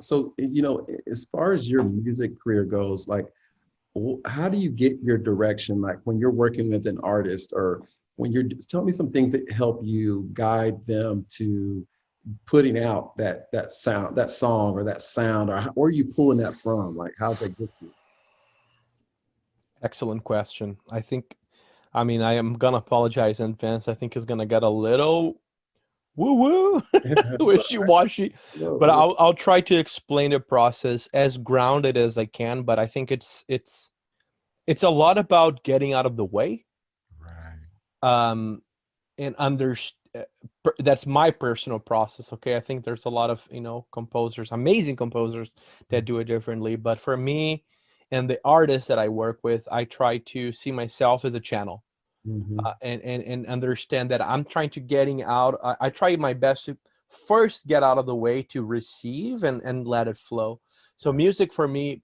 So as far as your music career goes, like, how do you get your direction? Like when you're working with an artist, or when you're tell me some things that help you guide them to putting out that sound, that song, or that sound, or where are you pulling that from? Like, how's that get you? Excellent question. I mean, I am gonna apologize in advance. I think it's gonna get a little woo woo, It's all wishy washy, but right. I'll try to explain the process as grounded as I can. But I think it's a lot about getting out of the way, Right. um, and that's my personal process. Okay, I think there's a lot of composers, amazing composers that do it differently. But for me, and the artists that I work with, I try to see myself as a channel, Mm-hmm. and understand that I'm trying to getting out. I try my best to first get out of the way to receive and let it flow. So Right. music for me,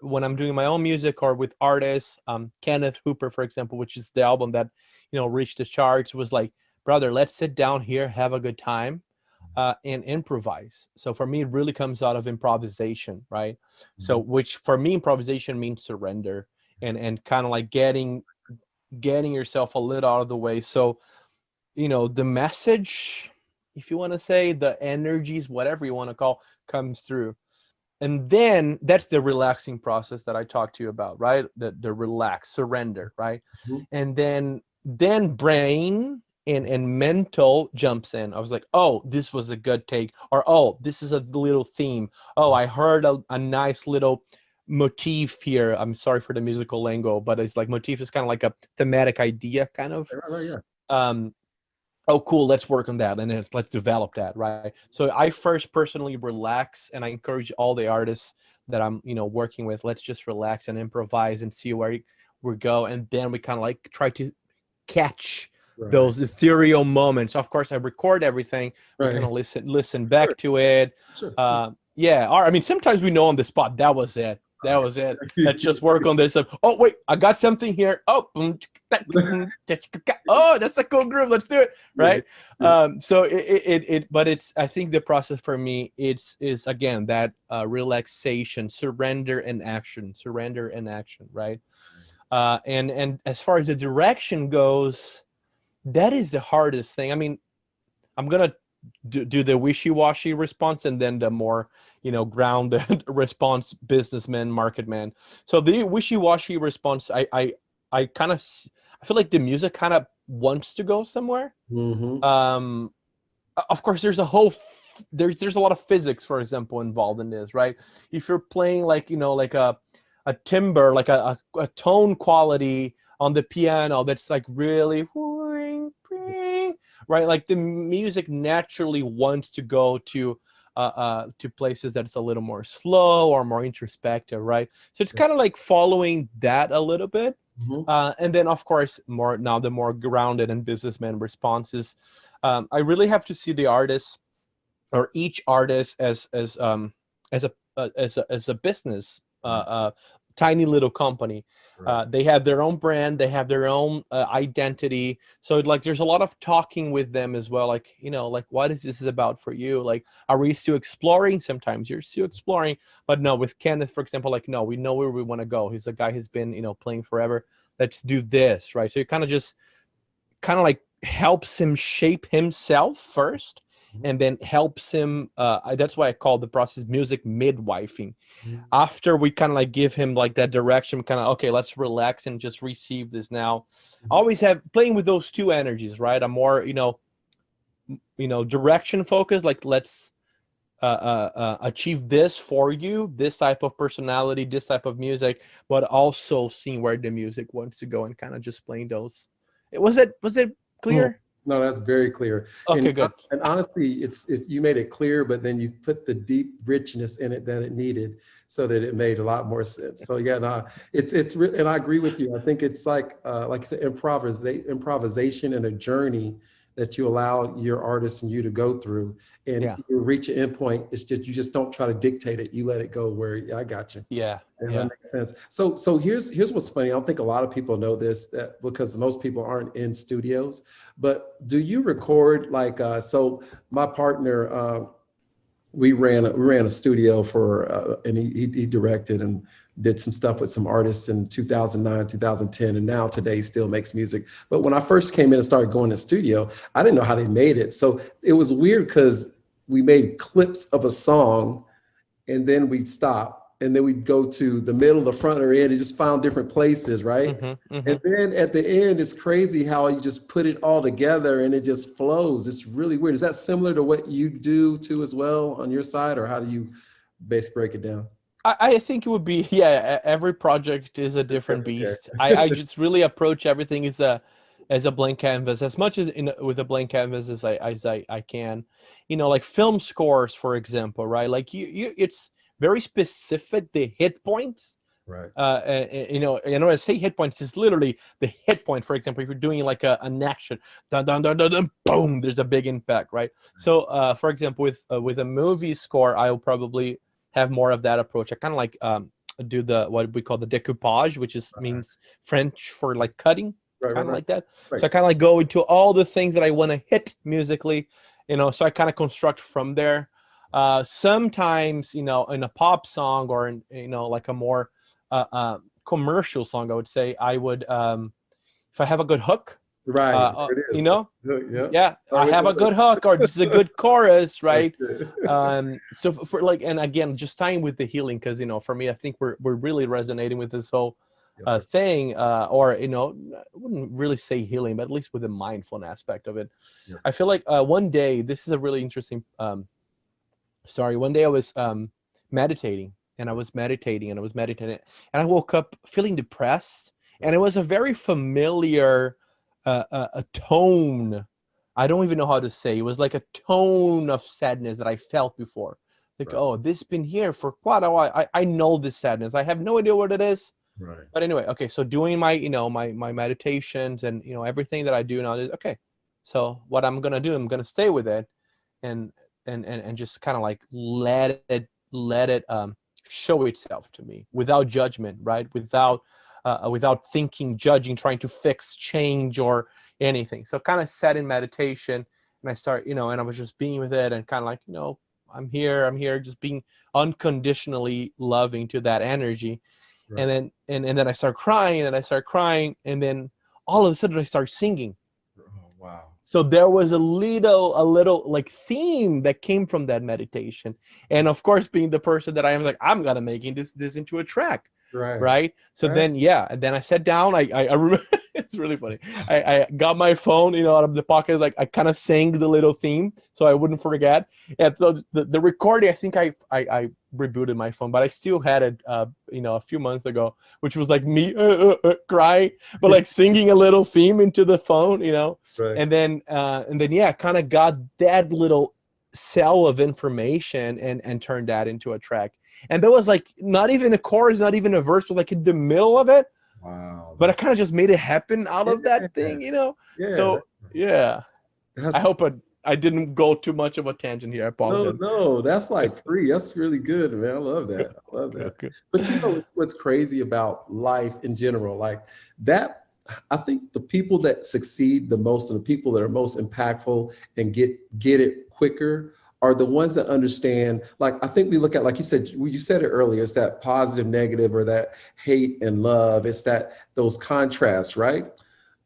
when I'm doing my own music or with artists, Kenneth Hooper, for example, which is the album that reached the charts, was like, brother, let's sit down here, have a good time, and improvise. So for me, it really comes out of improvisation, right? So Mm-hmm. which for me, improvisation means surrender, and kind of like getting yourself a little out of the way. So, the message, if you want to say, the energies, whatever you want to call, comes through. And then that's the relaxing process that I talked to you about, right? The relax, surrender, right? And then brain and mental jumps in. I was like, oh, this was a good take, or oh, this is a little theme. Oh, I heard a nice little motif here. I'm sorry for the musical lingo, but it's like motif is kind of like a thematic idea, kind of. Right, right, yeah. Um, oh, cool, let's work on that, and then let's develop that, right? So I first personally relax, and I encourage all the artists that I'm working with, let's just relax and improvise and see where we go, and then we kind of like try to catch Right. those ethereal moments. Of course, I record everything. We kind Right. of listen Sure. back to it. Sure. Yeah, or I mean, sometimes we know on the spot that was it. That was it. Let's just work on this. Oh wait, I got something here. Oh, oh, that's a cool groove. Let's do it. Yeah. Right. Yeah. So but it's, I think the process for me, is again that relaxation, surrender and action. Right. And as far as the direction goes, that is the hardest thing. I mean, I'm gonna do the wishy-washy response, and then the more grounded response, businessman, market man. So the wishy-washy response, I kind of, I feel like the music kind of wants to go somewhere. Mm-hmm. um of course, there's a whole there's a lot of physics, for example, involved in this, right? If you're playing like like a timbre, like a tone quality on the piano that's like really right, like the music naturally wants to go to places that's a little more slow or more introspective, right? So it's kind of like following that a little bit. Mm-hmm. And then, of course, the more grounded and businessman responses. I really have to see the artist, or each artist, as a business, tiny little company. Right. They have their own brand, they have their own identity. So like, there's a lot of talking with them as well. Like, like, what is this about for you? Like, are we still exploring? Sometimes you're still exploring, but no. With Kenneth, for example, like, no, we know where we want to go. He's a guy who's been playing forever. Let's do this, right? So you kind of like helps him shape himself first, Mm-hmm. and then helps him, that's why I call the process music midwifing. Mm-hmm. After we kind of like give him like that direction, kind of, okay, let's relax and just receive this now. Always have playing with those two energies, right? A more direction focused, like, let's achieve this for you, this type of personality, this type of music, but also seeing where the music wants to go, and kind of just playing those. Was it Mm. clear? No, that's very clear. Okay, good. And honestly, you made it clear, but then you put the deep richness in it that it needed, so that it made a lot more sense. So yeah, no, and I agree with you. I think it's like you said, improvisation and a journey that you allow your artist and you to go through, and Yeah, you reach an endpoint. It's just, you just don't try to dictate it. You let it go where, yeah, I got you. yeah, Yeah, that yeah. makes sense. So here's what's funny. I don't think a lot of people know this, that because most people aren't in studios. But do you record like so? My partner, we ran a studio for and he directed and did some stuff with some artists in 2009, 2010, and now today he still makes music. But when I first came in and started going to the studio, I didn't know how they made it. So it was weird because we made clips of a song and then we'd stop and then we'd go to the middle, the front, or end and just found different places, right? And then at the end, it's crazy how you just put it all together and it just flows. It's really weird. Is that similar to what you do too as well on your side, or how do you basically break it down? I think it would be, yeah, every project is a different Okay. beast. I just really approach everything as a blank canvas, as much as with a blank canvas as I can. Like film scores, for example, right? Like it's very specific, the hit points. Right. I say hit points is literally the hit point. For example, if you're doing like an action, dun, dun, dun, dun, dun, boom, there's a big impact, right? So, for example, with a movie score, I'll probably have more of that approach. I kind of like do the what we call the decoupage, which is means French for like cutting, Right, kind of right, like that. right. So I kind of like go into all the things that I want to hit musically, so I kind of construct from there. Sometimes, in a pop song or like a more commercial song, I would say I would, if I have a good hook, Right. There it is. Yeah. yeah, I Already have a got good it. hook or just a good chorus, right? Okay. So for like, and again, just tying with the healing, because for me, I think we're really resonating with this whole Yes, sir. thing, or I wouldn't really say healing, but at least with the mindful aspect of it. Yes. I feel like one day, this is a really interesting story. One day I was meditating, and I was meditating, and I woke up feeling depressed, and it was a very familiar a tone. I don't even know how to say. It was like a tone of sadness that I felt before. Like, Right. oh, this been here for quite a while. I know this sadness. I have no idea what it is. Right. But anyway, okay. So doing my, my meditations and everything that I do now is okay. So what I'm gonna do, I'm gonna stay with it, and just kind of like let it show itself to me without judgment, right? Without thinking, judging, trying to fix, change, or anything. So kind of sat in meditation, and I start, and I was just being with it, and kind of like, I'm here, just being unconditionally loving to that energy. Right. And then I start crying, and then all of a sudden I start singing. Oh, wow. So there was a little like theme that came from that meditation. And of course, being the person that I am, like, I'm gonna making this into a track. Right. Right. So Right. then, yeah, and then I sat down. I remember it's really funny. I got my phone, out of the pocket. Like I kind of sang the little theme so I wouldn't forget. And so the recording, I think I rebooted my phone, but I still had it, a few months ago, which was like me crying, but like singing a little theme into the phone. Right. And then yeah, kind of got that little cell of information and turned that into a track. And there was like not even a chorus, not even a verse, but like in the middle of it. Wow. But I kind of just made it happen out of Yeah. that thing. Yeah. So yeah, I That's hope I didn't go too much of a tangent here. I no, apologize. no, that's like free. That's really good, man. I love that. I love Okay, that. okay. But what's crazy about life in general, like that, I think the people that succeed the most and the people that are most impactful and get it quicker are the ones that understand. Like I think we look at, like you said it earlier, it's that positive, negative, or that hate and love. It's those contrasts, right?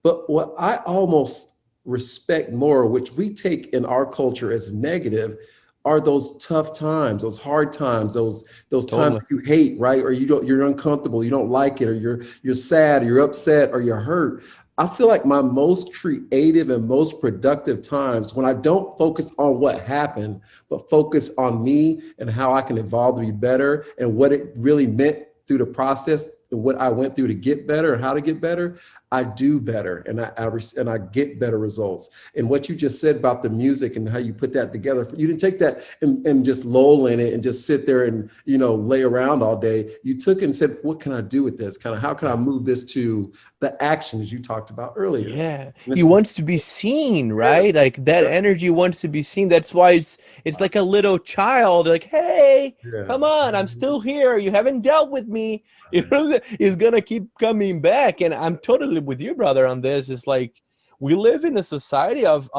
But what I almost respect more, which we take in our culture as negative, are those tough times, those hard times, those times Totally. that you hate, right? Or you're uncomfortable, you don't like it, or you're sad, or you're upset, or you're hurt. I feel like my most creative and most productive times when I don't focus on what happened, but focus on me and how I can evolve to be better and what it really meant through the process and what I went through to get better and how to get better. I do better and I get better results. And what you just said about the music and how you put that together, you didn't take that and just lull in it and just sit there and lay around all day. You took it and said, what can I do with this? Kind of how can I move this to the actions you talked about earlier? Yeah, And he it's just wants to be seen, yeah, right? Like that energy wants to be seen. That's why it's like a little child, like, hey, yeah, come on, I'm still here. You haven't dealt with me. right, He's gonna keep coming back. And I'm totally with you, brother, on this. It's like we live in a society of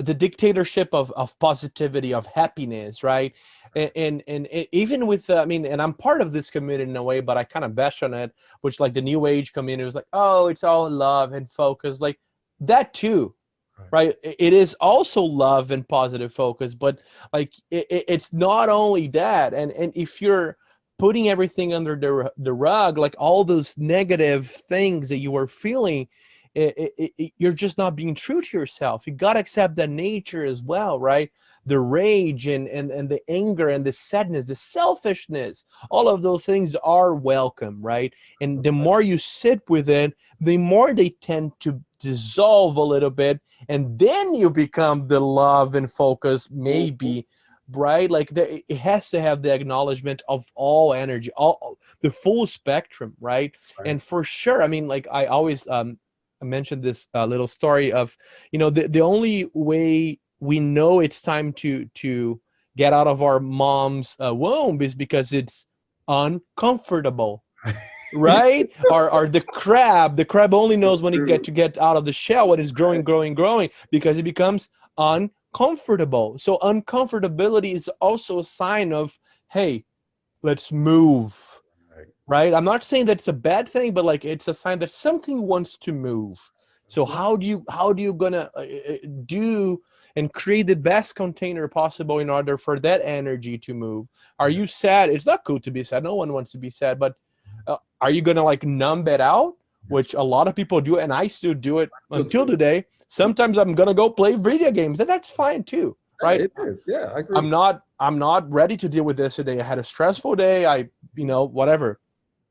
the dictatorship of positivity, of happiness, right? Even with I mean, and I'm part of this community in a way, but I kind of bash on it, which like the new age community was like, oh, it's all love and focus, like that too, Right. right? It is also love and positive focus, but like it's not only that. And if you're putting everything under the rug, like all those negative things that you were feeling, you're just not being true to yourself. You got to accept that nature as well, right? The rage and the anger and the sadness, the selfishness, all of those things are welcome, right? And the more you sit with it, the more they tend to dissolve a little bit, and then you become the love and focus, Mhm. maybe, right? Like it has to have the acknowledgement of all energy, all the full spectrum, right? Right. And for sure, I mean, like I always I mentioned this little story of, the only way we know it's time to get out of our mom's womb is because it's uncomfortable, right? Or the crab only knows That's when it true. get out of the shell, when it's Right. growing, because it becomes uncomfortable. So uncomfortability is also a sign of, hey, let's move, Right. right? I'm not saying that's a bad thing, but like it's a sign that something wants to move. So That's right. how do you gonna do and create the best container possible in order for that energy to move? Are Right. you sad? It's not cool to be sad. No one wants to be sad, but are you gonna like numb it out? That's Which a lot of people do, and I still do it right. until today. Sometimes I'm gonna go play video games, and that's fine too, Yeah, right? it is. Yeah, I agree. I'm not ready to deal with this today. I had a stressful day. Whatever.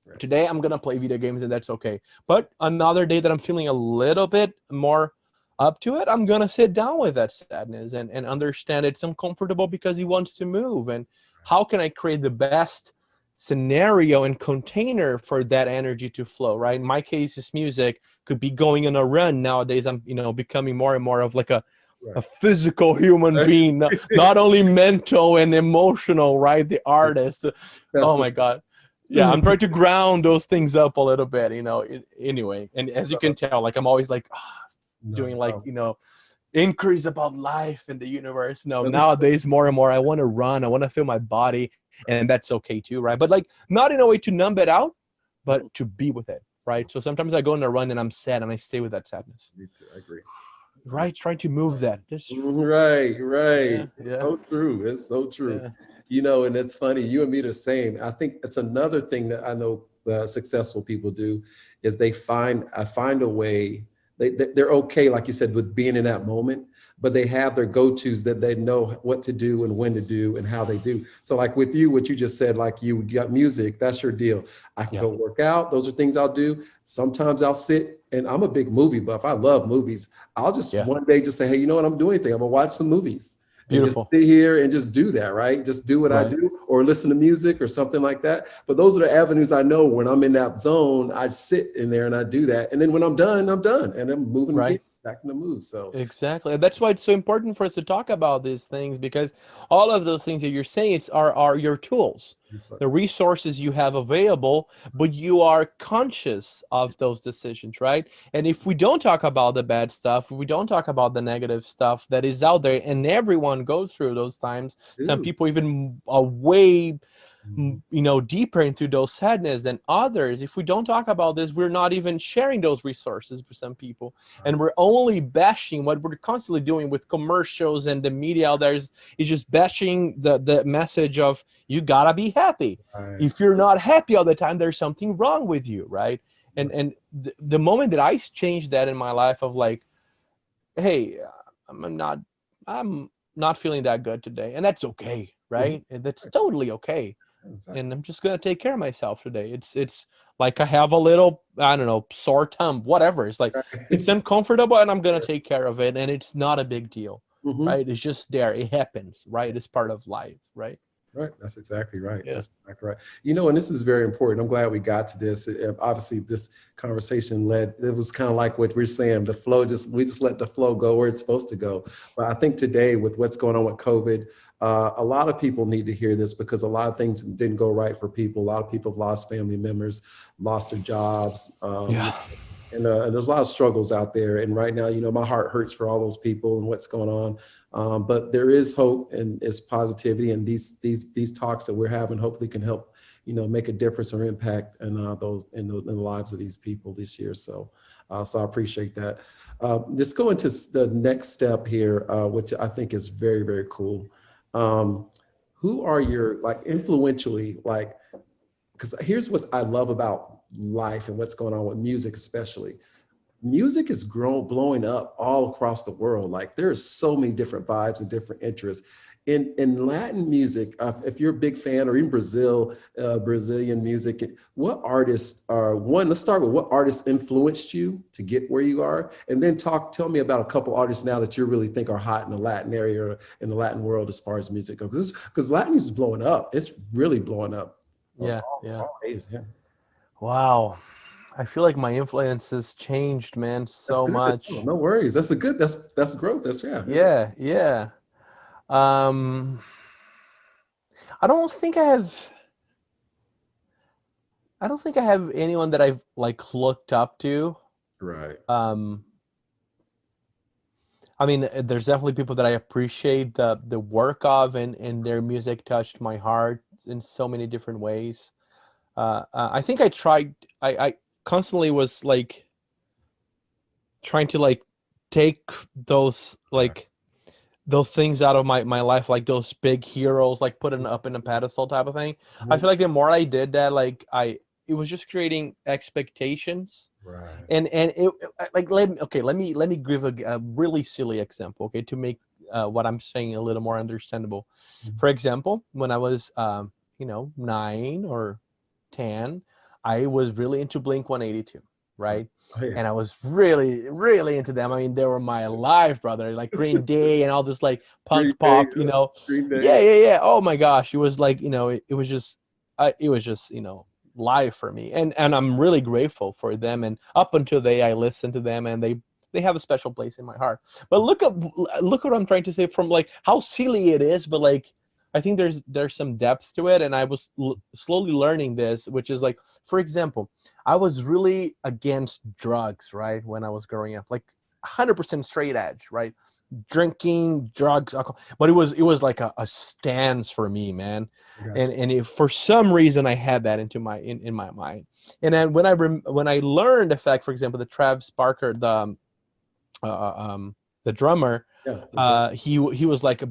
Right. Today I'm gonna play video games, and that's okay. But another day that I'm feeling a little bit more up to it, I'm gonna sit down with that sadness and understand it's uncomfortable because he wants to move. And how can I create the best scenario and container for that energy to flow, right? In my case, is music. Could be going on a run. Nowadays I'm becoming more and more of like a Right. physical human being, not only mental and emotional, right? The artist. Oh That's my God. Yeah, I'm trying to ground those things up a little bit, anyway. And as you can tell, like I'm always like doing like, no. inquiries about life and the universe. No, nowadays more and more I want to run, I want to feel my body, and that's okay too, right? But like not in a way to numb it out, but Mhm. to be with it, right? So sometimes I go on a run and I'm sad and I stay with that sadness, Me too. I agree. right? Trying to move that. Just Right, yeah, right. It's yeah, so true. It's so true. yeah, And it's funny. You and me the same. I think it's another thing that I know successful people do is I find a way. They're okay, like you said, with being in that moment, but they have their go-tos that they know what to do and when to do and how they do. So, like with you, what you just said, like you got music, that's your deal. I can yeah, go work out. Those are things I'll do. Sometimes I'll sit, and I'm a big movie buff. I love movies. I'll just yeah. one day just say, hey, you know what? I'm doing anything. I'm gonna watch some movies and just Beautiful, sit here and just do that, right? Just do what I right, do or listen to music or something like that. But those are the avenues I know when I'm in that zone, I sit in there and I do that. And then when I'm done, and I'm moving again, right. back in the mood. So Exactly. And that's why it's so important for us to talk about these things, because all of those things that you're saying are your tools, it's like, the resources you have available, but you are conscious of those decisions, right? And if we don't talk about the bad stuff, we don't talk about the negative stuff that is out there, and everyone goes through those times. Some dude. people even are way Mhm. deeper into those sadness than others. If we don't talk about this, we're not even sharing those resources with some people, and Right, we're only bashing. What we're constantly doing with commercials and the media out there is just bashing the message of you gotta be happy. right, If you're not happy all the time, there's something wrong with you, right? And the moment that I changed that in my life of like, hey, i'm not I'm not feeling that good today, and that's okay, mhm, right? And that's right, totally okay, exactly. and I'm just gonna take care of myself today. It's like I have a little, I don't know, sore thumb, whatever. It's like it's Right. uncomfortable, and I'm gonna take care of it, and it's not a big deal, Mhm. right? It's just there. It happens, right? It's part of life, right? Right. That's exactly right. Yeah. That's exactly right. And this is very important. I'm glad we got to this. Obviously, this conversation led. It was kind of like what we're saying. The flow we just let the flow go where it's supposed to go. But I think today, with what's going on with COVID, a lot of people need to hear this because a lot of things didn't go right for people. A lot of people have lost family members, lost their jobs. Yeah. And there's a lot of struggles out there. And right now, my heart hurts for all those people and what's going on. But there is hope and it's positivity. And these talks that we're having hopefully can help, make a difference or impact in those in the lives of these people this year. So I appreciate that. Let's go into the next step here, which I think is very, very cool. Um, who are your like influentially like? Because here's what I love about life and what's going on with music, especially. Music is blowing up all across the world. Like there's so many different vibes and different interests. In Latin music, if you're a big fan, or in Brazilian music, what artists are one? Let's start with what artists influenced you to get where you are, and then tell me about a couple artists now that you really think are hot in the Latin area or in the Latin world as far as music goes. Because Latin music is blowing up. It's really blowing up. Yeah, yeah. All ages, yeah. Wow. I feel like my influence has changed, man, That's so good. Oh, much. no worries. That's a good. That's growth. That's yeah. Yeah, yeah. Um, I don't think I have. I don't think I have anyone that I've like looked up to. Right. Um, I mean, there's definitely people that I appreciate the work of, and their music touched my heart in so many different ways. I think I tried. I constantly was like trying to like take those like those things out of my life, like those big heroes, like put it up in a pedestal type of thing. I Mhm. feel like the more I did that, like it was just creating expectations. Right. And like let me give a really silly example, okay, to make what I'm saying a little more understandable. Mhm. For example, when I was 9 or 10, I was really into Blink 182, right? Oh, yeah. And I was really really into them. I mean, they were my life, brother, like Green Day and all this like Green punk Day. pop, you know. Green Day. Yeah, yeah, yeah. Oh my gosh, it was like, it was just live for me, and I'm really grateful for them, and up until they I listened to them, and they have a special place in my heart. But look what I'm trying to say, from like how silly it is, but like I think there's some depth to it, and I was slowly learning this, which is like, for example, I was really against drugs, right, when I was growing up, like 100% straight edge, right, drinking, drugs, alcohol. But it was like a stance for me, man. I got And if for some reason I had that in my mind. And then when I learned the fact, for example, that Travis Barker, uh, uh, um, the drummer, you. Yeah. The drum. he was like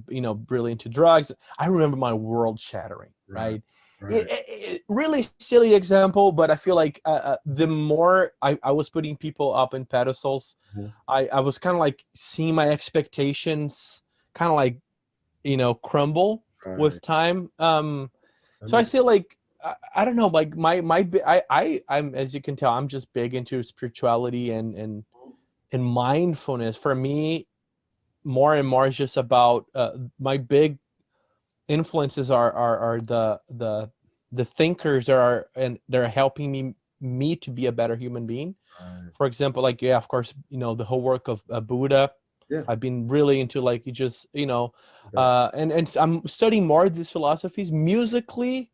really into drugs. I remember my world shattering, Right. right? Right. Really silly example, but I feel like the more I was putting people up in pedestals, Mhm. I was kind of like seeing my expectations kind of like crumble Right. with time. That So I makes feel like I don't know, like I'm, as you can tell, I'm just big into spirituality and mindfulness. For me, more and more is just about my big influences are the thinkers that are, and they're helping me to be a better human being. right. For example, like, yeah, of course, the whole work of Buddha. Yeah. I've been really into, like, you just Okay. and I'm studying more of these philosophies musically.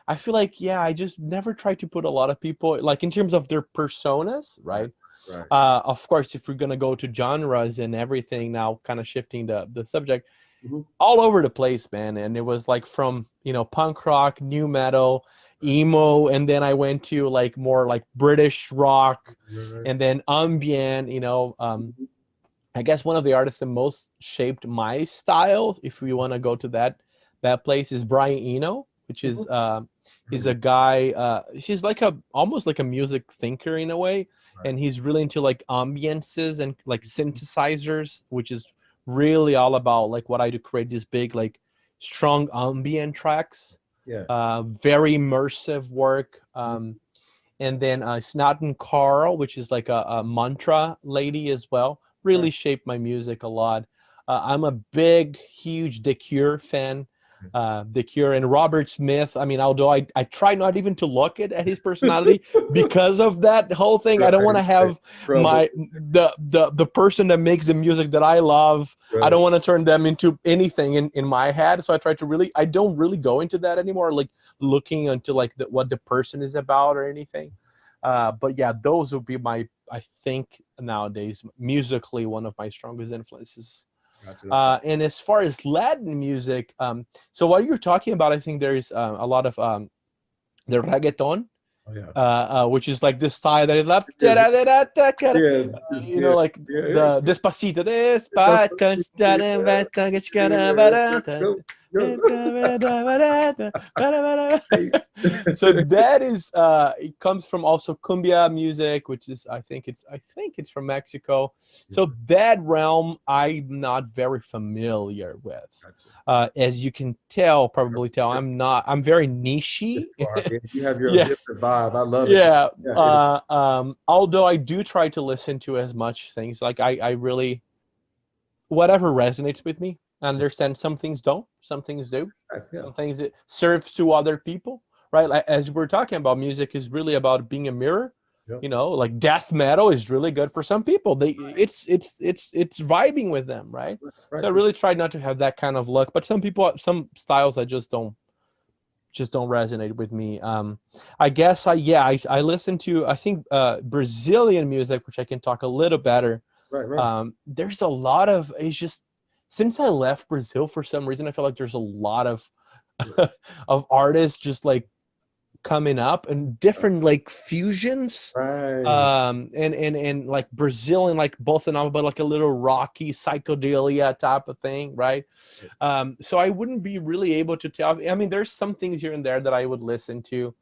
I feel like, yeah, I just never try to put a lot of people, like, in terms of their personas, Right. right? Right. Of course, if we're gonna go to genres and everything now, kind of shifting the subject, Mhm. all over the place, man. And it was like from punk rock, new metal, emo, and then I went to like more like British rock, Right. and then ambient. Mhm. I guess one of the artists that most shaped my style, if we want to go to that place, is Brian Eno, which is Mhm. he's a guy. He's like a almost like a music thinker in a way, Right. and he's really into like ambiances and like synthesizers, which is really all about like what I do, create these big like strong ambient tracks. Yeah. Very immersive work. Mhm. And then Snot and Carl, which is like a mantra lady as well, Right. really shaped my music a lot. I'm a big, huge The Cure fan. The Cure and Robert Smith. I mean, although I try not even to look at his personality because of that whole thing. I don't want Right. to Right. have Trouble. the person that makes the music that I love. I Right. don't want to turn them into anything in my head. So I don't really go into that anymore. Like looking into like what the person is about or anything. But yeah, those would be my, I think nowadays musically one of my strongest influences. Gotcha. That's And as far as Latin music, so what you're talking about, I think there is a lot of the reggaeton, oh yeah. which is like this style that is like, Yes, yeah, it's, you yeah, know, like yeah. the Despacito, Go, go. Hey. so that is it comes from also cumbia music, which is I think it's from Mexico. Yeah, So that realm I'm not very familiar with. gotcha. As you can tell, probably tell, I'm very nichey. You are. Yeah, you have your Yeah, different vibe. I love it. yeah. Yeah, it is. Although I do try to listen to as much things, like I really, whatever resonates with me. I understand some things don't, some things do, Yeah. some things it serves to other people, right? Like as we're talking about, music is really about being a mirror. Yep. You know, like death metal is really good for some people. It's vibing with them, right? Right. So I really try not to have that kind of look, but some people, some styles I just don't resonate with me. I guess I listen to, I think Brazilian music, which I can talk a little better. Right. Right. There's a lot of, it's just, since I left Brazil for some reason, I feel like there's a lot of of artists just like coming up and different like fusions, Right. and like Brazilian, like bossa nova, but like a little rocky psychedelia type of thing, right? So I wouldn't be really able to tell. I mean, there's some things here and there that I would listen to.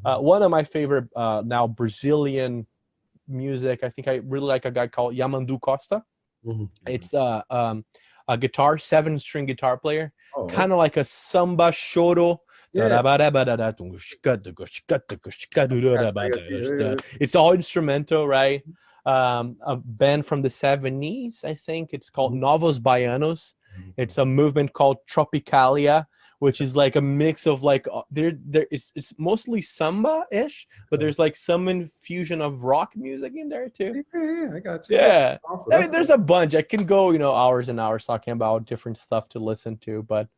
One of my favorite now Brazilian music, I think I really like a guy called Yamandu Costa. Mhm. It's a guitar, 7-string guitar player, Oh, kind of like a samba choro. yeah. It's all instrumental, right? A band from the 70s, I think. It's called Mhm. Novos Baianos. It's a movement called Tropicalia, which is like a mix of like it's mostly samba-ish, but there's like some infusion of rock music in there too. Yeah, I got you. Yeah. Yeah. Awesome. I mean, there's a bunch. I can go, hours and hours talking about different stuff to listen to, but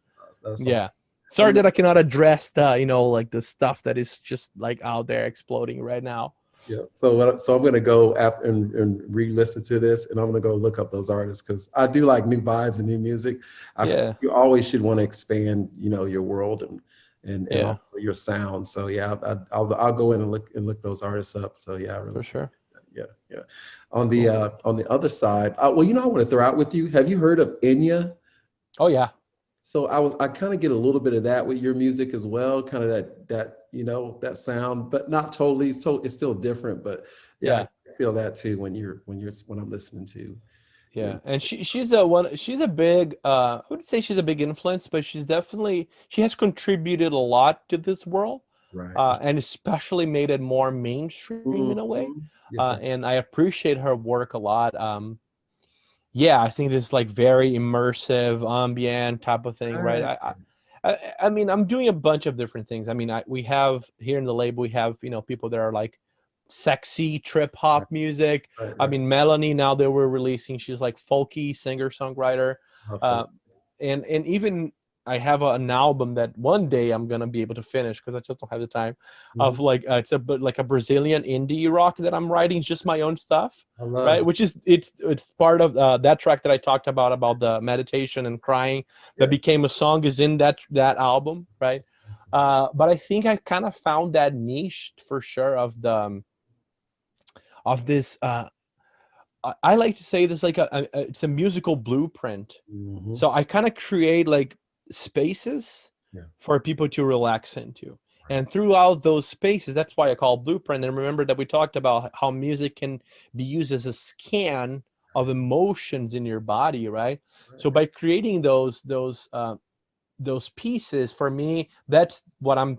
that's awesome. yeah. Sorry that I cannot address the, like the stuff that is just like out there exploding right now. Yeah. So I'm gonna go after and re-listen to this, and I'm gonna go look up those artists because I do like new vibes and new music. I feel Yeah. like you always should want to expand, your world and Yeah, also your sound. So yeah, I'll go in and look those artists up. So yeah, I really for sure. yeah, yeah. Cool. On the other side, well, I want to throw out with you. Have you heard of Enya? Oh yeah. So I kind of get a little bit of that with your music as well, kind of that sound, but not totally. So it's still different, but yeah, Yeah. I feel that too when I'm listening to your Yeah. And she's a big I wouldn't say she's a big influence, but she has contributed a lot to this world. right. And especially made it more mainstream in a way. Mhm. Yes, sir. And I appreciate her work a lot. Yeah, I think this like very immersive ambient type of thing, right? Right, I mean, I'm doing a bunch of different things. I mean, we have here in the label, we have, people that are like sexy trip right, hop music. right, I right. mean, Melanie, now that we're releasing, she's like folky singer songwriter. Awesome. Uh, and even I have an album that one day I'm gonna be able to finish because I just don't have the time. Mhm. Of like like a Brazilian indie rock that I'm writing, just my own stuff, I love right? it. Which is it's part of that track that I talked about the meditation and crying that Yeah. became a song is in that album, right? Awesome. But I think I kind of found that niche for sure of the of this. I like to say this like it's a musical blueprint. Mhm. So I kind of create like spaces Yeah. for people to relax into. Right. And throughout those spaces, that's why I call blueprint. And remember that we talked about how music can be used as a scan of emotions in your body, right? Right. So by creating those pieces, for me, that's what I'm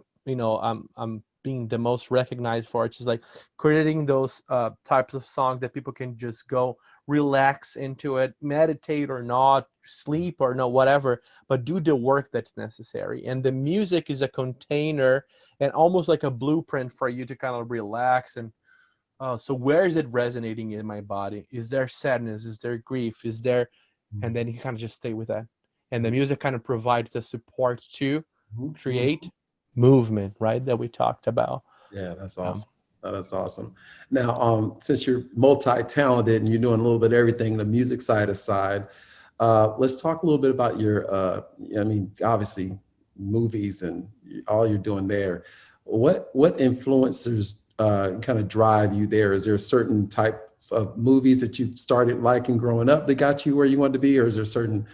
being the most recognized for. It's just like creating those types of songs that people can just go relax into it, meditate or not, sleep or no, whatever, but do the work that's necessary. And the music is a container and almost like a blueprint for you to kind of relax. And so where is it resonating in my body? Is there sadness? Is there grief? Is there, and Mhm. then you kind of just stay with that. And the music kind of provides the support to Mhm. Mhm. create movement, right? That we talked about. Yeah, that's Um, awesome. Oh, that's awesome. Now, since you're multi-talented and you're doing a little bit of everything, the music side aside, let's talk a little bit about your, I mean, obviously movies and all you're doing there. What influencers kind of drive you there? Is there certain types of movies that you started liking growing up that got you where you wanted to be, or is there a certain,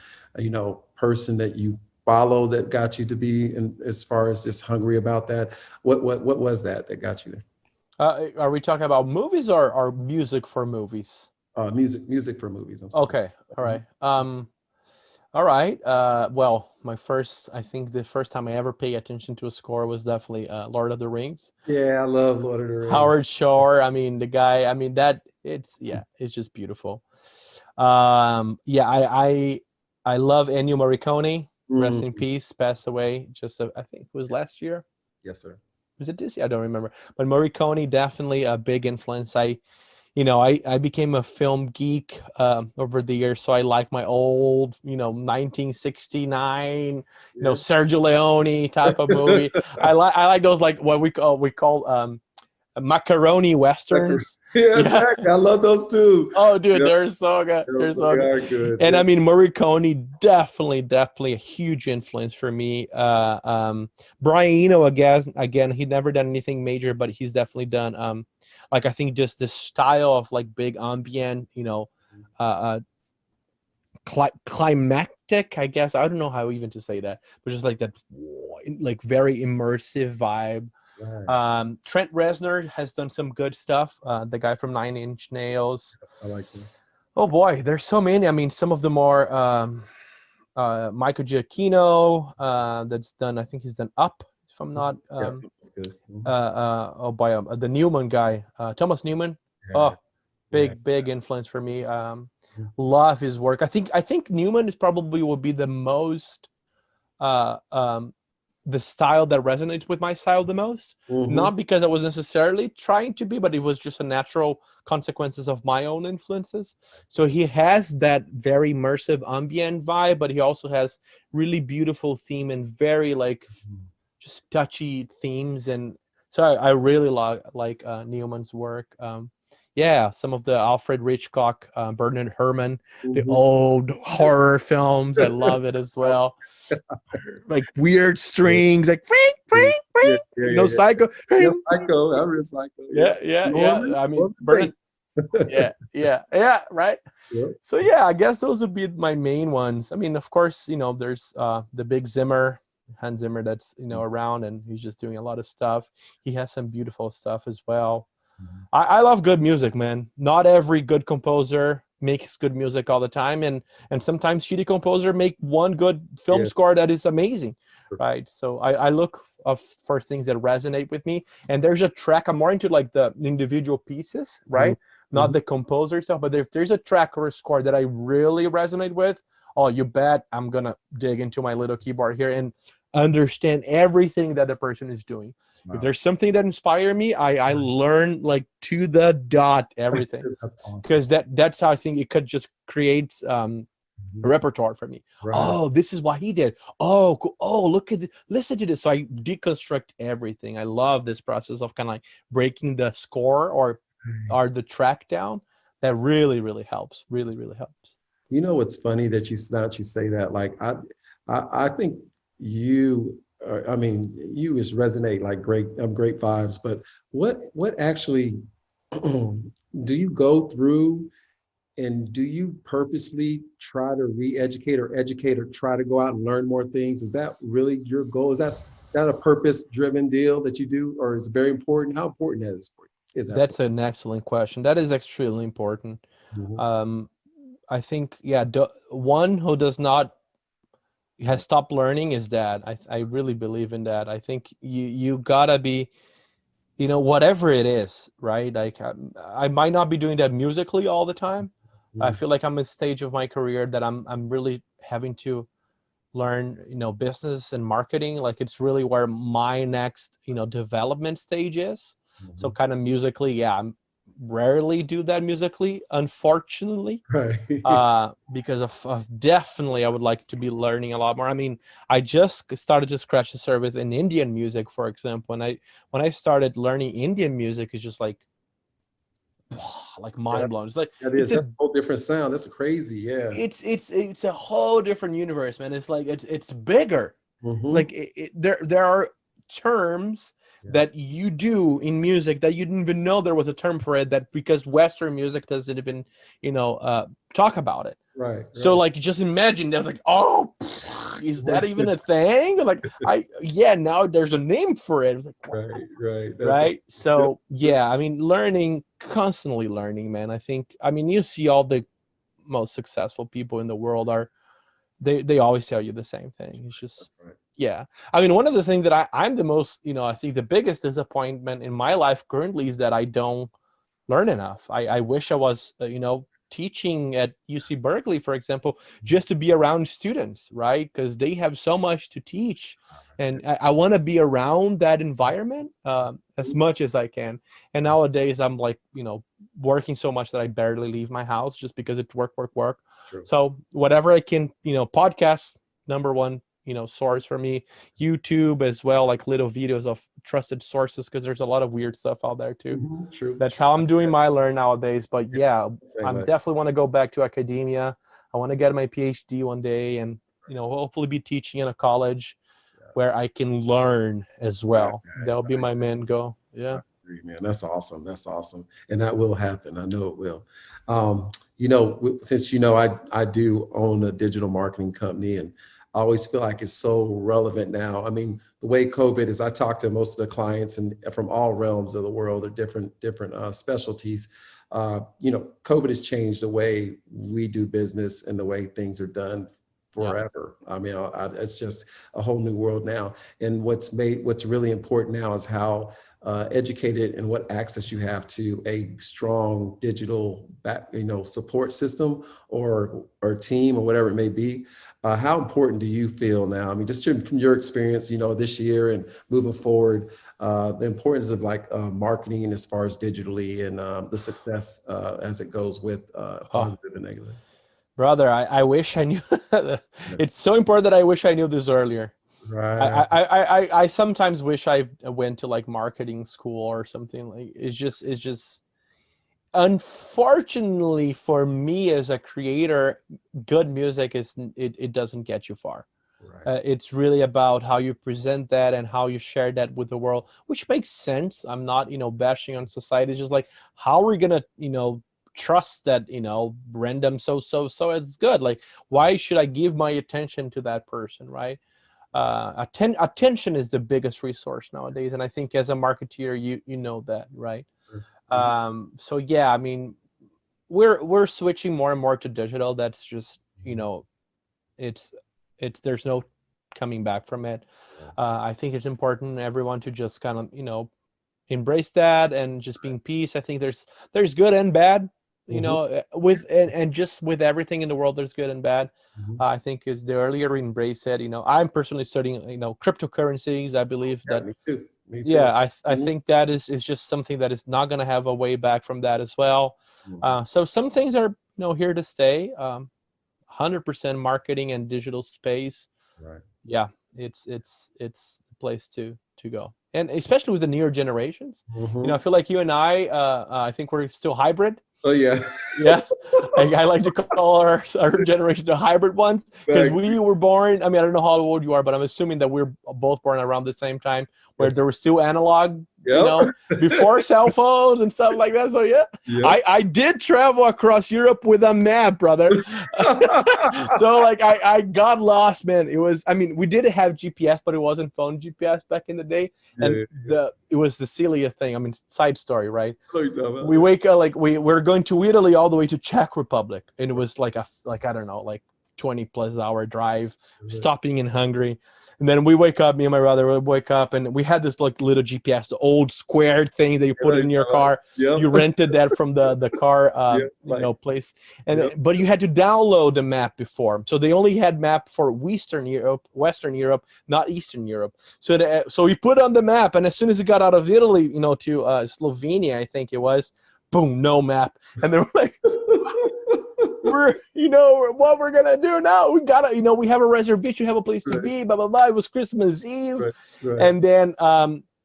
person that you follow that got you to be, and as far as just hungry about that? What was that got you there? Are we talking about movies or music for movies? Music for movies. I'm sorry. Okay, all Mhm. right. All right. Well, I think the first time I ever paid attention to a score was definitely Lord of the Rings. Yeah, I love Lord of the Rings. Howard Shore. I mean, the guy. I mean, it's just beautiful. Yeah, I love Ennio Morricone. Rest in Mhm. peace. Passed away just I think it was last year. Yes, sir. Was it this year? I don't remember. But Morricone definitely a big influence. I became a film geek over the years, so I like my old, 1969, Yeah. Sergio Leone type of movie. I like those, like what we call macaroni westerns. Yeah, Yeah. exactly. I love those too. Oh, dude, Yep, they're so good. yep, They're they so good. are good. And I Yep. mean, Morricone definitely a huge influence for me. Brian Eno, again, he'd never done anything major, but he's definitely done like I think just this style of like big ambient, uh, uh climactic, I guess. I don't know how even to say that, but just like that, like very immersive vibe. Right. Trent Reznor has done some good stuff. The guy from Nine Inch Nails. I like them. Oh boy, there's so many. I mean, some of them are Michael Giacchino. That's done. I think he's done Up. If I'm not. Yep, that's good. Oh boy, the Newman guy, Thomas Newman. Yeah, Oh, yeah. big influence for me. Mhm. Love his work. I think Newman is probably will be the most uh, um, the style that resonates with my style the most. Mhm. Not because I was necessarily trying to be, but it was just a natural consequences of my own influences. So he has that very immersive ambient vibe, but he also has really beautiful theme and very like just touchy themes. And so I really like Newman's work. Yeah, some of the Alfred Hitchcock, Bernard Herrmann, the Mhm. old horror films. I love it as well, like weird strings, like ring, ring, Yeah, ring. yeah, yeah, yeah. Psycho, Yep, ring. Psycho. I read Psycho. Yeah. Yeah. Norman. I mean, Norman Bernard. Bates. Yeah. Right. Yep. So yeah, I guess those would be my main ones. I mean, of course, there's the big Zimmer, Hans Zimmer, that's around, and he's just doing a lot of stuff. He has some beautiful stuff as well. Mhm. I love good music, man. Not every good composer makes good music all the time, and sometimes shitty composer make one good film Yeah. score that is amazing, right? So I look for things that resonate with me, and there's a track. I'm more into like the individual pieces, Mhm. right? Not Mhm. the composer itself, but if there's a track or a score that I really resonate with, oh, you bet I'm gonna dig into my little keyboard here and understand everything that the person is doing. If Wow. there's something that inspire me, I learn like to the dot everything, That's awesome. because that's how I think it could just create a Mhm. repertoire for me. Right. Oh, this is what he did. Oh, cool. Oh, look at this. Listen to this. So I deconstruct everything. I love this process of kind of like breaking the score or the track down. That really helps. Really helps. You know what's funny that you say that? Like I think you. I mean, you is resonate like great vibes. But what actually do you go through, and do you purposely try to re-educate or educate or try to go out and learn more things? Is that really your goal? Is that a purpose-driven deal that you do, or is it very important? How important that is for you? Is that for That's an excellent question. That is extremely important. you? Um, I think, yeah, one who does not has stopped learning is that. I really believe in that. I think you gotta be, whatever it is, right? Like I might not be doing that musically all the time. I Mhm. feel like I'm at a stage of my career that I'm really having to learn, business and marketing. Like it's really where my next, development stage is. So Mhm. kind of musically, yeah, rarely do that musically, unfortunately. Right. Because of definitely I would like to be learning a lot more. I mean, I just started to scratch the surface in Indian music, for example. And when I started learning Indian music, it's just like Yeah, mind blown. It's like that it's is. a That's a whole different sound. That's crazy. Yeah. it's a whole different universe, man. It's like it's bigger. Hmm. Like there are terms Yeah. that you do in music that you didn't even know there was a term for it, that because Western music doesn't even talk about it. Right. So Right. like just imagine that's like, oh, is that even a thing? Like now there's a name for it. It's like, wow. Right. Right. That's Right. good. So yeah, I mean, constantly learning, man. I think, I mean, you see all the most successful people in the world are, they always tell you the same thing. It's just, Right. yeah. I mean, one of the things that I'm the most, I think the biggest disappointment in my life currently is that I don't learn enough. I wish I was, teaching at UC Berkeley, for example, just to be around students, right? Because they have so much to teach. And I want to be around that environment as much as I can. And nowadays I'm like, working so much that I barely leave my house just because it's work, work, work. True. So whatever I can, podcast, number one, source for me. YouTube as well, like little videos of trusted sources, because there's a lot of weird stuff out there too. Hmm. True. That's True. how I'm doing my learn nowadays. But yeah, Same I'm way. definitely want to go back to academia. I want to get my PhD one day, and hopefully be teaching in a college where I can learn as Right. well. That'll be my main goal. I Yeah. agree, man. That's awesome. That's awesome. And that will happen. I know it will. Since I do own a digital marketing company, and I always feel like it's so relevant now. I mean, the way COVID is, I talk to most of the clients and from all realms of the world or different specialties. COVID has changed the way we do business and the way things are done Yeah. forever. I mean, it's just a whole new world now. And what's really important now is how educated and what access you have to a strong digital support system or team or whatever it may be. How important do you feel now? I mean, just from your experience, this year and moving forward, the importance of marketing as far as digitally and the success as it goes with Oh, positive and negative. brother, I wish I knew. It's so important that I wish I knew this earlier. Right. I sometimes wish I went to like marketing school or something. Like it's just unfortunately for me as a creator, good music it doesn't get you far. Right. It's really about how you present that and how you share that with the world, which makes sense. I'm not bashing on society. It's just like, how are we gonna trust that random so it's good? Like, why should I give my attention to that person, right? Attention is the biggest resource nowadays, and I think as a marketeer, you know that, right? Mhm. So yeah, I mean, we're switching more and more to digital. That's just it's there's no coming back from it. I think it's important everyone to just kind of embrace that and just being peace. I think there's good and bad, Mhm. with and just with everything in the world, there's good and bad. Mhm. I think is the earlier we embrace it. I'm personally studying cryptocurrencies. I believe Yeah, that, me too. Me too. yeah, I Mhm. think that is just something that is not going to have a way back from that as well. Mhm. So some things are here to stay. 100% marketing and digital space. Right. Yeah, it's the place to go, and especially with the newer generations. I Mhm. feel like you and I think we're still hybrid. Oh yeah. Yeah, I like to call our generation the hybrid ones, because Thank we were born. I mean, I don't know how old you are, but I'm assuming that we're both born around the same time, where Yes. there was still analog, Yep. before cell phones and stuff like that. So yeah, Yep. I did travel across Europe with a map, brother. So like I got lost, man. It was, I mean, we did have GPS, but it wasn't phone GPS back in the day, Yeah, and yeah. it was the silliest thing. I mean, side story, right? I know what you're talking about. We wake up, like we're going to Italy all the way to Czech Republic, and it was like I don't know, like 20+ hour drive, Yeah. stopping in Hungary. And then we wake up, me and my brother would wake up, and we had this like little GPS, the old squared thing that you I know put what it in your you're talking car. about. You rented that from the car Yep. Like, place, yep. but you had to download the map before. So they only had map for Western Europe, not Eastern Europe. So we put on the map, and as soon as it got out of Italy, to Slovenia, I think it was, boom, no map. And then we're like, what we're gonna do now? We gotta, we have a reservation, we have a place to be, blah blah blah. It was Christmas Eve, right. and then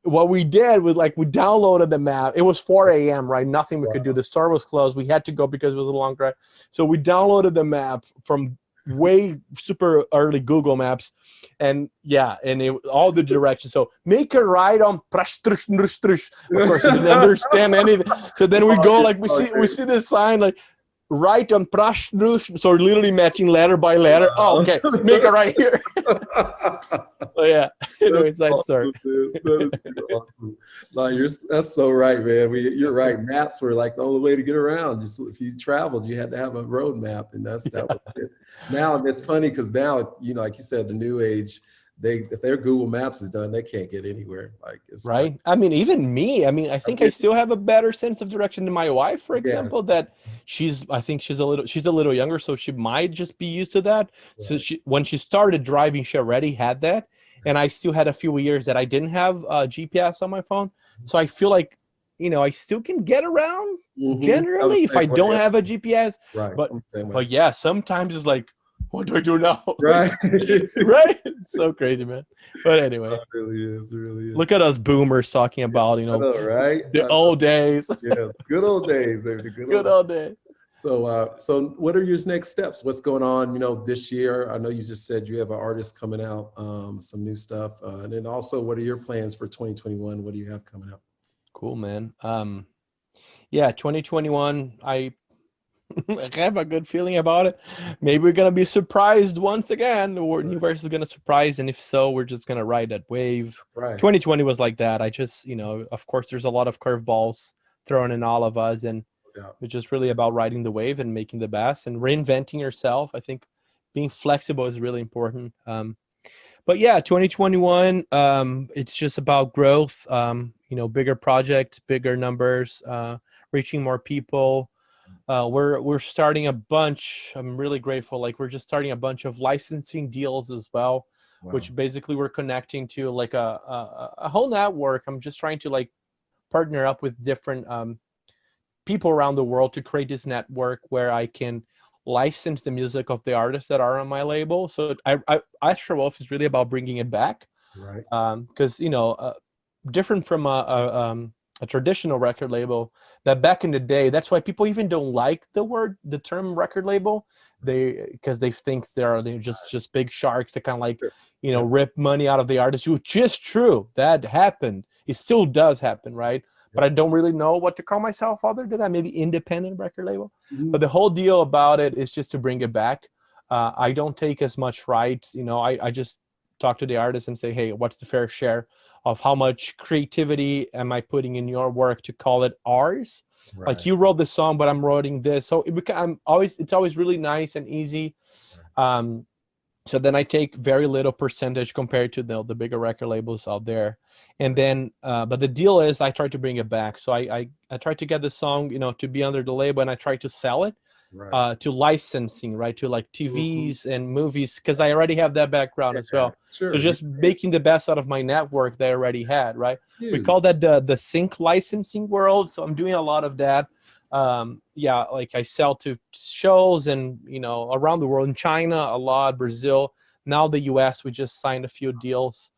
what we did was like we downloaded the map. It was 4 a.m. right? Nothing we could do. The store was closed. We had to go because it was a long drive. So we downloaded the map from way super early Google Maps, and all the directions. So make a right on Prastrush. Of course, I didn't understand anything. So then we go like we see this sign like right on Prastrush. So literally matching letter by letter. Oh, okay, make a right here. Oh yeah. Anyway, side story. That is awesome. Like that's so right, man. You're right. Maps were like the only way to get around. Just if you traveled, you had to have a road map, and that was it. Now it's funny because now, like you said, the new age, if their Google Maps is done, they can't get anywhere. Like it's right. I mean, even me. I mean, I think I still have a better sense of direction than my wife, for example. That I think she's a little younger, so she might just be used to that. Right. So when she started driving, she already had that, and I still had a few years that I didn't have GPS on my phone. So I feel like, I still can get around generally if I don't have a GPS. Right. But yeah, sometimes it's like, what do I do now? Right. Right. It's so crazy, man. But anyway, it really is. Look at us boomers talking about, right? The old days. Yeah, good old days. The good old days. So what are your next steps? What's going on, this year? I know you just said you have an artist coming out, some new stuff. And then also, what are your plans for 2021? What do you have coming up? Cool, man. 2021, I have a good feeling about it. Maybe we're gonna be surprised once again. Or universe is gonna surprise, and if so, we're just gonna ride that wave. Right. 2020 was like that. I just, of course, there's a lot of curveballs thrown in all of us, and it's just really about riding the wave and making the best and reinventing yourself. I think being flexible is really important. But yeah, 2021, it's just about growth. Bigger projects, bigger numbers, reaching more people. We're starting a bunch. I'm really grateful. Like we're just starting a bunch of licensing deals as well, which basically we're connecting to like a whole network. I'm just trying to like partner up with different people around the world to create this network where I can license the music of the artists that are on my label. So Astro Wolf is really about bringing it back, right? Because different from a traditional record label, that back in the day, that's why people even don't like the term record label. Because they think they're just big sharks that kind of like rip money out of the artist, which is true. That happened. It still does happen, right? But I don't really know what to call myself other than that. Maybe independent record label. But the whole deal about it is just to bring it back. I don't take as much rights. I just talk to the artist and say, hey, what's the fair share of how much creativity am I putting in your work to call it ours? Right. Like you wrote the song, but I'm writing this. So it's always really nice and easy. So then I take very little percentage compared to the bigger record labels out there. And then, but the deal is I try to bring it back. So I try to get the song, to be under the label, and I try to sell it to licensing, right? To like TVs and movies, because I already have that background as well. Sure. So just making the best out of my network that I already had, right? Huge. We call that the sync licensing world. So I'm doing a lot of that. Like I sell to shows and around the world, in China a lot, Brazil, now the US. We just signed a few deals,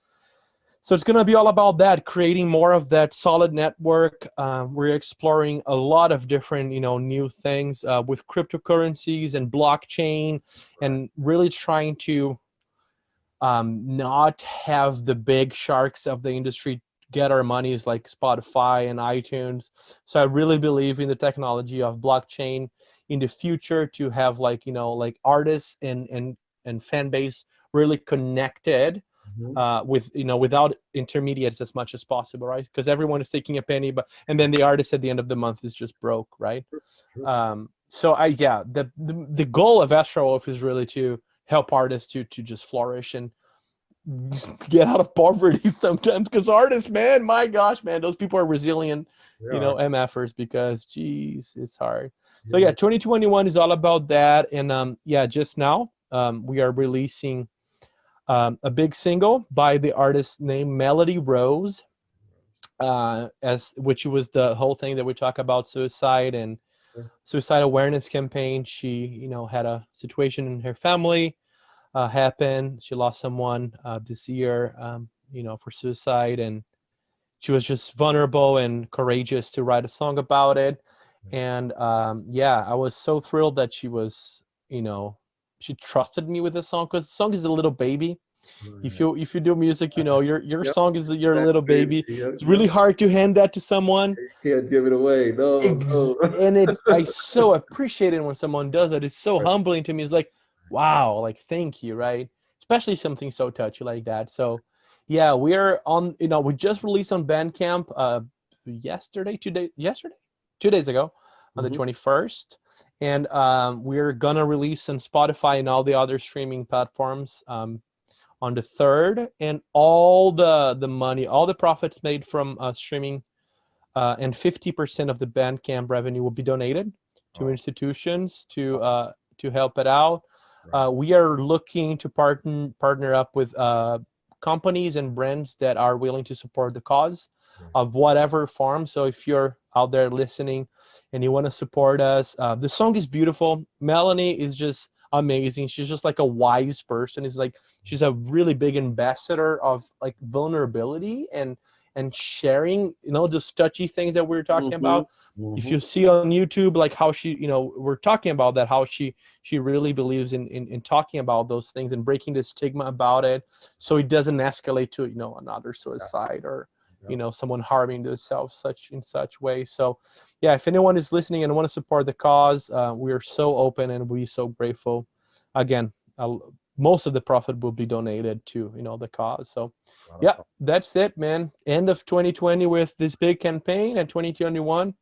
so it's going to be all about that, creating more of that solid network. We're exploring a lot of different new things with cryptocurrencies and blockchain, and really trying to not have the big sharks of the industry get our monies like Spotify and iTunes. So I really believe in the technology of blockchain in the future to have like artists and fan base really connected with without intermediates as much as possible, right? Because everyone is taking a penny, and then the artist at the end of the month is just broke, right? So the goal of Astro Wolf is really to help artists to just flourish and get out of poverty sometimes, because artists, man, my gosh, man, those people are resilient, MFers, because geez, it's hard. So 2021 is all about that. And just now we are releasing a big single by the artist named Melody Rose. as which was the whole thing that we talk about suicide and Sir. suicide awareness campaign. She, had a situation in her family happen. She lost someone this year, for suicide, and she was just vulnerable and courageous to write a song about it. And yeah, I was so thrilled that she trusted me with the song, because the song is a little baby. If Right. you do music, your Yep. song is your That little baby. baby. Yep. It's Yep. really hard to hand that to someone. You can't give it away. No, no. And I so appreciate it when someone does it. It's so Right. humbling to me. It's like, wow, like thank you, right? Especially something so touchy like that. So yeah, we are on, we just released on Bandcamp yesterday, 2 days ago, on the Mhm. 21st. And we're gonna release on Spotify and all the other streaming platforms on the 3rd. And all the money, all the profits made from streaming, and 50% of the Bandcamp revenue will be donated to Oh, institutions to help it out. right. We are looking to partner up with companies and brands that are willing to support the cause Right. of whatever form. So if you're out there listening and you want to support us, the song is beautiful. Melanie is just amazing. She's just like a wise person. It's like she's a really big ambassador of like vulnerability and sharing, just touchy things that we're talking Mhm. about. If Mhm. you see on YouTube, like how she, we're talking about that, how she really believes in talking about those things and breaking the stigma about it, so it doesn't escalate to, another Yeah. suicide or, Yep. someone harming themselves such way. So yeah, if anyone is listening and want to support the cause, we are so open and we so grateful. Again, most of the profit will be donated to, the cause. So Wow, yeah, that's awesome. that's it, man. End of 2020 with this big campaign, and 2021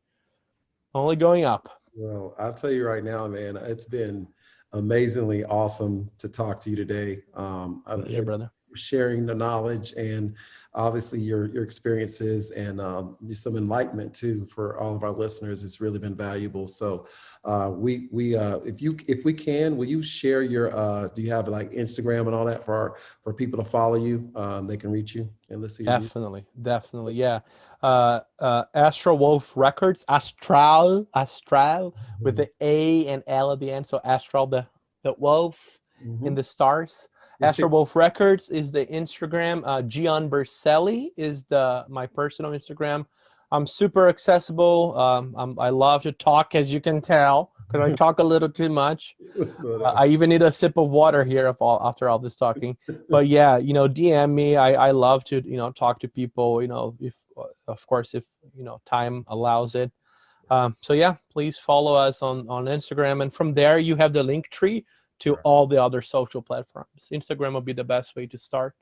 only going up. Well, I'll tell you right now, man, it's been amazingly awesome to talk to you today. Pleasure, brother. Sharing the knowledge and obviously your experiences and just some enlightenment too for all of our listeners. It's really been valuable. So we if we can, will you share your do you have like Instagram and all that for people to follow you? They can reach you and listen to your music. Definitely, yeah. Astral Wolf Records, Astral, with Mhm. the A and L at the end. So Astral, the wolf in Mhm. the stars. Astral Wolf Records is the Instagram. Gian Berselli is my personal Instagram. I'm super accessible. I love to talk, as you can tell, because I talk a little too much. No I doubt. even need a sip of water here after all this talking. But yeah, DM me. I love to, talk to people, if of course, if, time allows it. So yeah, please follow us on Instagram. And from there, you have the link tree to Right. all the other social platforms. Instagram will be the best way to start.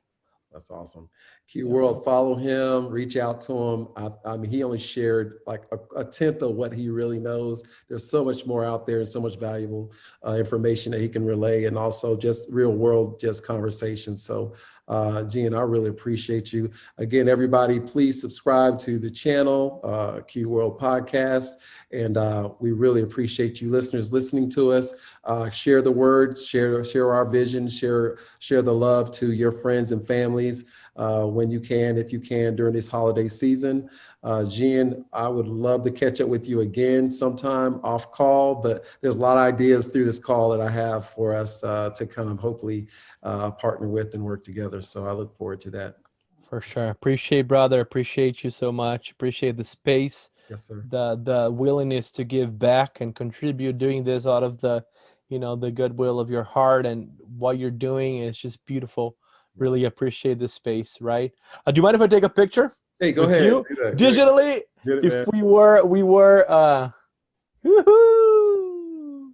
That's awesome. Yeah, man. QWorld, follow him, reach out to him. I mean, he only shared like a tenth of what he really knows. There's so much more out there and so much valuable information that he can relay, and also just real world, just conversations. So, Gian, I really appreciate you. Again, everybody, please subscribe to the channel, QWorld Podcast. And we really appreciate you listeners listening to us. Share the word, share our vision, share the love to your friends and families when you can, if you can, during this holiday season. Gian, I would love to catch up with you again sometime off call, but there's a lot of ideas through this call that I have for us to kind of hopefully partner with and work together. So I look forward to that. For sure. Appreciate, brother. Appreciate you so much. Appreciate the space, Yes, sir. the willingness to give back and contribute, doing this out of the, the goodwill of your heart, and what you're doing is just beautiful. Right. Really appreciate this space, right? Do you mind if I take a picture Hey, go with ahead. you Do that. Go ahead. digitally? Get it, If man. we were woohoo!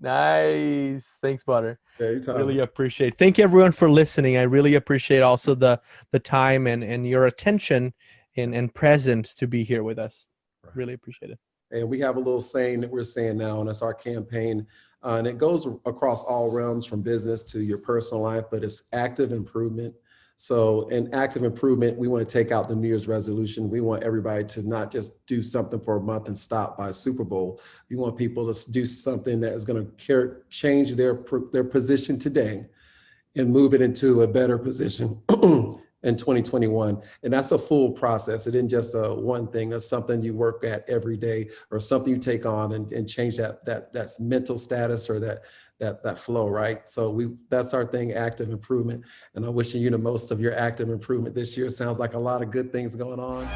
Nice. Thanks, brother. Anytime. Really appreciate. Thank you, everyone, for listening. I really appreciate also the time and your attention and presence to be here with us. Right. Really appreciate it. And we have a little saying that we're saying now, and it's our campaign. And it goes across all realms from business to your personal life, but it's active improvement. So in active improvement, we want to take out the New Year's resolution. We want everybody to not just do something for a month and stop by Super Bowl. We want people to do something that is going to change their position today and move it into a better position in 2021. And that's a full process. It isn't just a one thing. That's something you work at every day, or something you take on and change that's mental status, or that flow, right? So that's our thing, active improvement. And I'm wishing you the most of your active improvement this year. Sounds like a lot of good things going on.